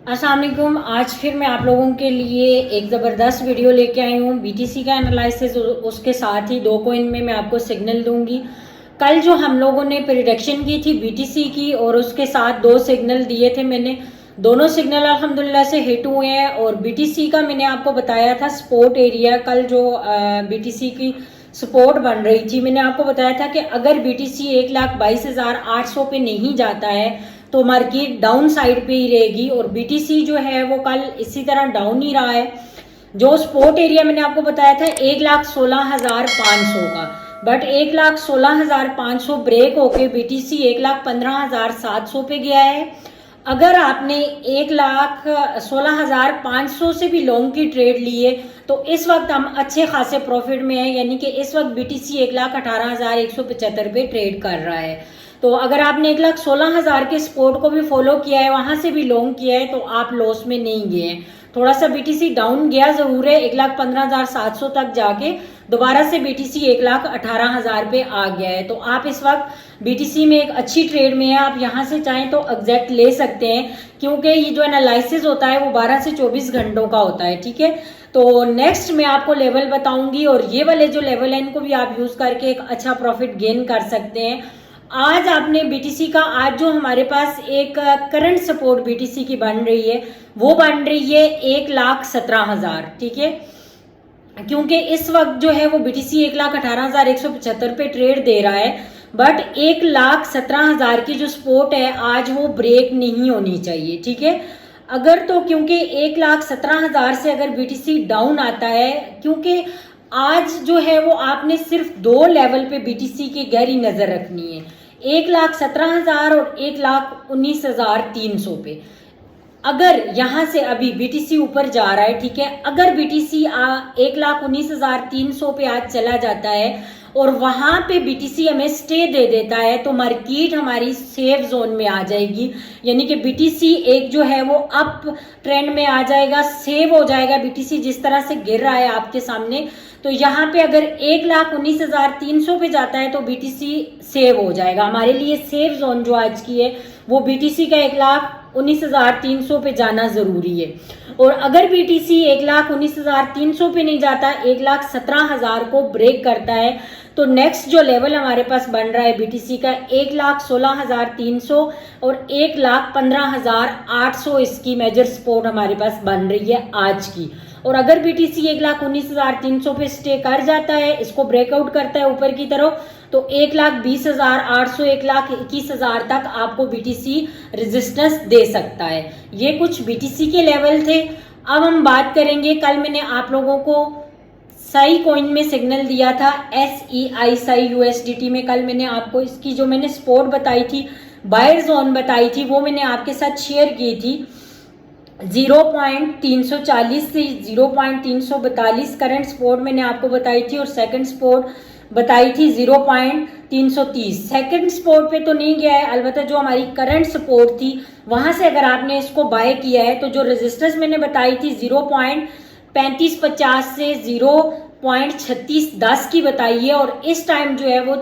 अस्सलाम वालेकुम। आज फिर मैं आप लोगों के लिए एक ज़बरदस्त वीडियो लेके आई हूँ बीटीसी का एनालिसिस। उसके साथ ही दो कॉइन में मैं आपको सिग्नल दूंगी। कल जो हम लोगों ने प्रेडिक्शन की थी बीटीसी की और उसके साथ दो सिग्नल दिए थे मैंने, दोनों सिग्नल अल्हम्दुलिल्लाह से हिट हुए हैं। और बीटीसी का मैंने आपको बताया था सपोर्ट एरिया, कल जो बीटीसी की सपोर्ट बन रही थी, मैंने आपको बताया था कि अगर बीटीसी 1,22,800 पे नहीं जाता है तो मार्केट डाउन साइड पे ही रहेगी। और बीटीसी जो है वो कल इसी तरह डाउन ही रहा है। जो सपोर्ट एरिया मैंने आपको बताया था 1,16,500 का, बट 1,16,500 ब्रेक होके बीटीसी 1,15,700 पे गया है। अगर आपने 1,16,500 से भी लॉन्ग की ट्रेड ली है तो इस वक्त हम अच्छे खासे प्रॉफिट में है, यानी कि इस वक्त बीटीसी 1,18,175 पे ट्रेड कर रहा है। तो अगर आपने 1,16,000 के सपोर्ट को भी फॉलो किया है, वहां से भी लॉन्ग किया है, तो आप लॉस में नहीं गए हैं। थोड़ा सा बीटीसी डाउन गया जरूर है, 1,15,700 तक जाके दोबारा से बीटीसी 1,18,000 पे आ गया है। तो आप इस वक्त बीटीसी में एक अच्छी ट्रेड में है। आप यहां से चाहें तो एग्जैक्ट ले सकते हैं, क्योंकि ये जो एनालिसिस होता है वो 12 से 24 घंटों का होता है। ठीक है, तो नेक्स्ट मैं आपको लेवल बताऊंगी और ये वाले जो लेवल है इनको भी आप यूज करके एक अच्छा प्रॉफिट गेन कर सकते हैं। आज आपने बीटीसी का, आज जो हमारे पास एक करंट सपोर्ट बीटीसी की बन रही है वो बन रही है 1,17,000। ठीक है, क्योंकि इस वक्त जो है वो बीटीसी 1,18,175 पे ट्रेड दे रहा है, बट 1,17,000 की जो सपोर्ट है आज वो ब्रेक नहीं होनी चाहिए। ठीक है, अगर तो क्योंकि 1,17,000 से अगर बीटीसी डाउन आता है, क्योंकि आज जो है वो आपने सिर्फ दो लेवल पे बीटीसी की गहरी नजर रखनी है, 1,17,000 और 1,19,300 पे। अगर यहां से अभी बीटीसी ऊपर जा रहा है, ठीक है, अगर बीटीसी 1,19,300 पे आज चला जाता है और वहां पे बीटीसी हमें स्टे दे देता है तो मार्केट हमारी सेफ जोन में आ जाएगी, यानी कि बीटीसी एक जो है वो अप ट्रेंड में आ जाएगा, सेव हो जाएगा। बीटीसी जिस तरह से गिर रहा है आपके सामने, तो यहाँ पे अगर 1,19,300 पे जाता है तो बीटीसी सेव हो जाएगा। हमारे लिए सेफ जोन जो आज की है वो बीटीसी का 1,19,300 पे जाना जरूरी है। और अगर बीटीसी 1,19,300 पे नहीं जाता, 1,17,000 को ब्रेक करता है, तो नेक्स्ट जो लेवल हमारे पास बन रहा है बीटीसी का 1,16,300 और 1,15,800 इसकी मेजर सपोर्ट हमारे पास बन रही है आज की। और अगर बीटीसी 1,19,300 पे स्टे कर जाता है, इसको ब्रेकआउट करता है ऊपर की तरफ, तो 1,20,800 1,21,000 तक आपको बीटीसी रेजिस्टेंस दे सकता है। ये कुछ बीटीसी के लेवल थे। अब हम बात करेंगे, कल मैंने आप लोगों को साई कॉइन में सिग्नल दिया था, SEI साई USDT में। कल मैंने आपको इसकी जो मैंने सपोर्ट बताई थी, बायर जोन बताई थी, वो मैंने आपके साथ शेयर की थी। 0.340 से 0.342 करंट सपोर्ट मैंने आपको बताई थी और सेकंड सपोर्ट बताई थी 0.330। सेकंड सपोर्ट पे तो नहीं गया है, अलबत्ता जो हमारी करंट सपोर्ट थी वहां से अगर आपने इसको बाय किया है तो जो रेजिस्टेंस मैंने बताई थी 0.3550 से 0.3610 की बताई है। और इस टाइम जो है वो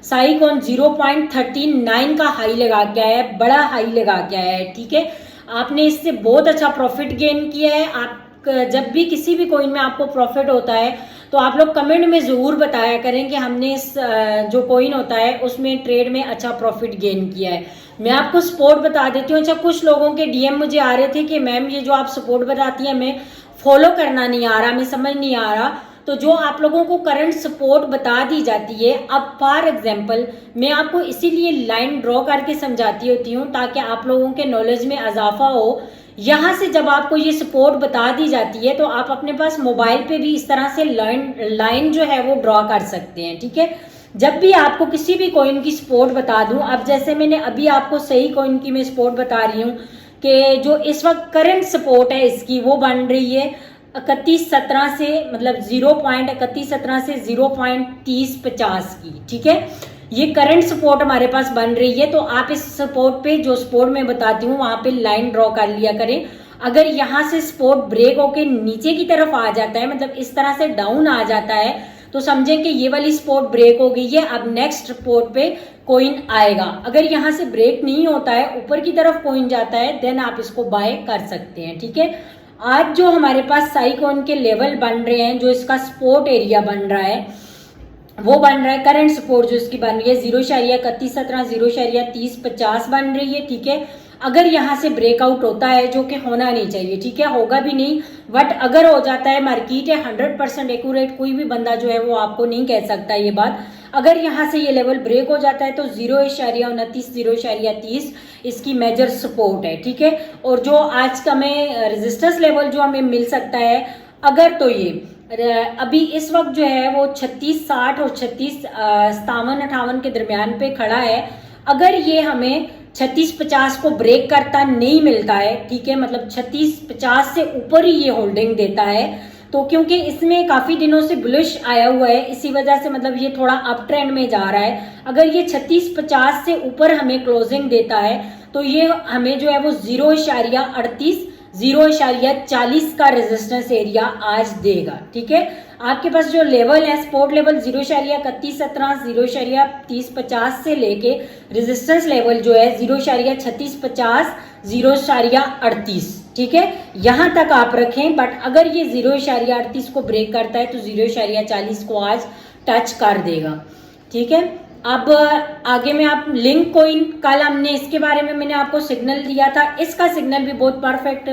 साइकॉन 0.39 का हाई लगा के आया है, बड़ा हाई लगा के आया है। ठीक है, आपने इससे बहुत अच्छा प्रॉफिट गेन किया है। आप जब भी किसी भी कॉइन में आपको प्रॉफिट होता है तो आप लोग कमेंट में जरूर बताया करें कि हमने इस जो कॉइन होता है उसमें ट्रेड में अच्छा प्रॉफिट गेन किया है। मैं आपको सपोर्ट बता देती हूँ। अच्छा, कुछ लोगों के डीएम मुझे आ रहे थे कि मैम ये जो आप सपोर्ट बताती हैं हमें फॉलो करना नहीं आ रहा, हमें समझ नहीं आ रहा। तो जो आप लोगों को करंट सपोर्ट बता दी जाती है, अब फॉर एग्जांपल मैं आपको इसीलिए लाइन ड्रॉ करके समझाती होती हूँ ताकि आप लोगों के नॉलेज में इजाफा हो। यहाँ से जब आपको ये सपोर्ट बता दी जाती है तो आप अपने पास मोबाइल पे भी इस तरह से लाइन जो है वो ड्रॉ कर सकते हैं। ठीक है, जब भी आपको किसी भी कॉइन की सपोर्ट बता दूं, अब जैसे मैंने अभी आपको सही कॉइन की मैं सपोर्ट बता रही हूँ कि जो इस वक्त करंट सपोर्ट है इसकी वो बन रही है 3117 से, मतलब 0.3117 से 0.3050 की। ठीक है, ये करंट सपोर्ट हमारे पास बन रही है। तो आप इस सपोर्ट पे, जो सपोर्ट मैं बताती हूँ वहां पे लाइन ड्रॉ कर लिया करें। अगर यहाँ से सपोर्ट ब्रेक होके नीचे की तरफ आ जाता है, मतलब इस तरह से डाउन आ जाता है, तो समझें कि ये वाली सपोर्ट ब्रेक हो गई है। अब नेक्स्ट सपोर्ट पे कॉइन आएगा। अगर यहाँ से ब्रेक नहीं होता है, ऊपर की तरफ कॉइन जाता है, देन आप इसको बाय कर सकते हैं। ठीक है, आज जो हमारे पास साई कॉइन के लेवल बन रहे हैं, जो इसका सपोर्ट एरिया बन रहा है वो बन रहा है, करंट सपोर्ट जो इसकी बन रही है 0.3117, 0.3050 बन रही है। ठीक है, अगर यहाँ से ब्रेकआउट होता है, जो कि होना नहीं चाहिए, ठीक है, होगा भी नहीं, बट अगर हो जाता है, मार्केट है 100% एक्यूरेट, कोई भी बंदा जो है वो आपको नहीं कह सकता ये बात। अगर यहाँ से ये लेवल ब्रेक हो जाता है तो 0.29, 0.30 इसकी मेजर सपोर्ट है। ठीक है, और जो आज का हमें रेजिस्टेंस लेवल जो हमें मिल सकता है, अगर तो ये अभी इस वक्त जो है वो 3660 और 3657-58 के दरमियान पे खड़ा है। अगर ये हमें 3650 को ब्रेक करता नहीं मिलता है, ठीक है, मतलब 3650 से ऊपर ही ये होल्डिंग देता है, तो क्योंकि इसमें काफी दिनों से बुलिश आया हुआ है, इसी वजह से मतलब ये थोड़ा अप ट्रेंड में जा रहा है। अगर ये 3650 से ऊपर हमें क्लोजिंग देता है तो ये हमें जो है वो 0.38, 0.40 का रेजिस्टेंस एरिया आज देगा। ठीक है, आपके पास जो लेवल है, सपोर्ट लेवल 0.3117, 0.3050 से लेके रेजिस्टेंस लेवल जो है 0.3650, 0.38, ठीक है, यहां तक आप रखें। बट अगर ये 0.38 को ब्रेक करता है तो 0.40 को आज टच कर देगा। ठीक है, अब आगे में आप लिंक कॉइन, कल हमने इसके बारे में मैंने आपको सिग्नल दिया था, इसका सिग्नल भी बहुत परफेक्ट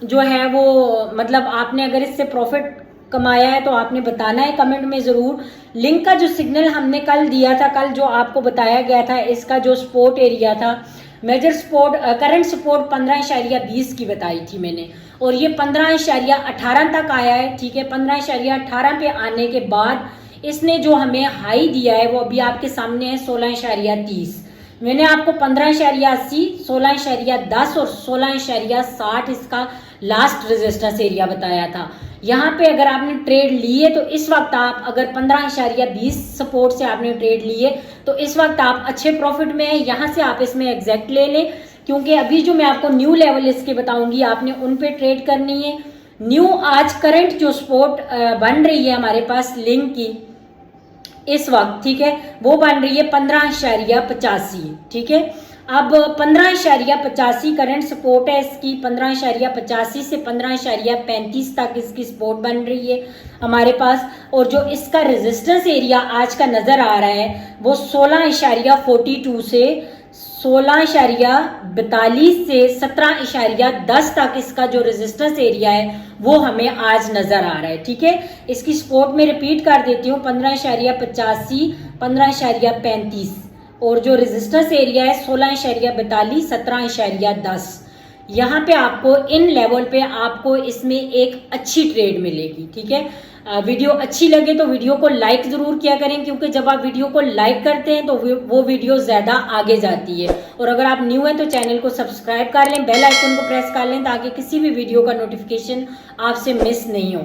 जो है वो, मतलब आपने अगर इससे प्रॉफिट कमाया है तो आपने बताना है कमेंट में जरूर। लिंक का जो सिग्नल हमने कल दिया था, कल जो आपको बताया गया था, इसका जो सपोर्ट एरिया था, मेजर सपोर्ट, करंट सपोर्ट 15.20 की बताई थी मैंने, और ये 15.18 तक आया है। ठीक है, 15.18 पे आने के बाद इसने जो हमें हाई दिया है वो अभी आपके सामने है 16.30। मैंने आपको 15.80, 16.10 और 16.60 इसका लास्ट रेजिस्टेंस एरिया बताया था। यहाँ पे अगर आपने ट्रेड लिए तो इस वक्त आप, अगर 15.20 सपोर्ट से आपने ट्रेड लिए तो इस वक्त आप अच्छे प्रॉफिट में है। यहाँ से आप इसमें एग्जैक्ट ले लें, क्योंकि अभी जो मैं आपको न्यू लेवल इसके बताऊंगी आपने उन पे ट्रेड करनी है। न्यू आज करंट जो सपोर्ट बन रही है हमारे पास लिंक की इस वक्त, ठीक है, वो बन रही है 15.85। ठीक है, अब 15.85 करंट सपोर्ट है इसकी, 15.85 से 15.35 तक इसकी सपोर्ट बन रही है हमारे पास। और जो इसका रेजिस्टेंस एरिया आज का नजर आ रहा है वो 16.42 से 16.42 से 17.10 तक इसका जो रेजिस्टेंस एरिया है वो हमें आज नजर आ रहा है। ठीक है, इसकी सपोर्ट में रिपीट कर देती हूँ, 15.85, 15.35, और जो रेजिस्टेंस एरिया है 16.42, 17.10। यहाँ पे आपको इन लेवल पे आपको इसमें एक अच्छी ट्रेड मिलेगी। ठीक है, वीडियो अच्छी लगे तो वीडियो को लाइक जरूर किया करें, क्योंकि जब आप वीडियो को लाइक करते हैं तो वो वीडियो ज्यादा आगे जाती है। और अगर आप न्यू हैं तो चैनल को सब्सक्राइब कर लें, बेल आइकन को प्रेस कर लें, ताकि किसी भी वीडियो का नोटिफिकेशन आपसे मिस नहीं हो।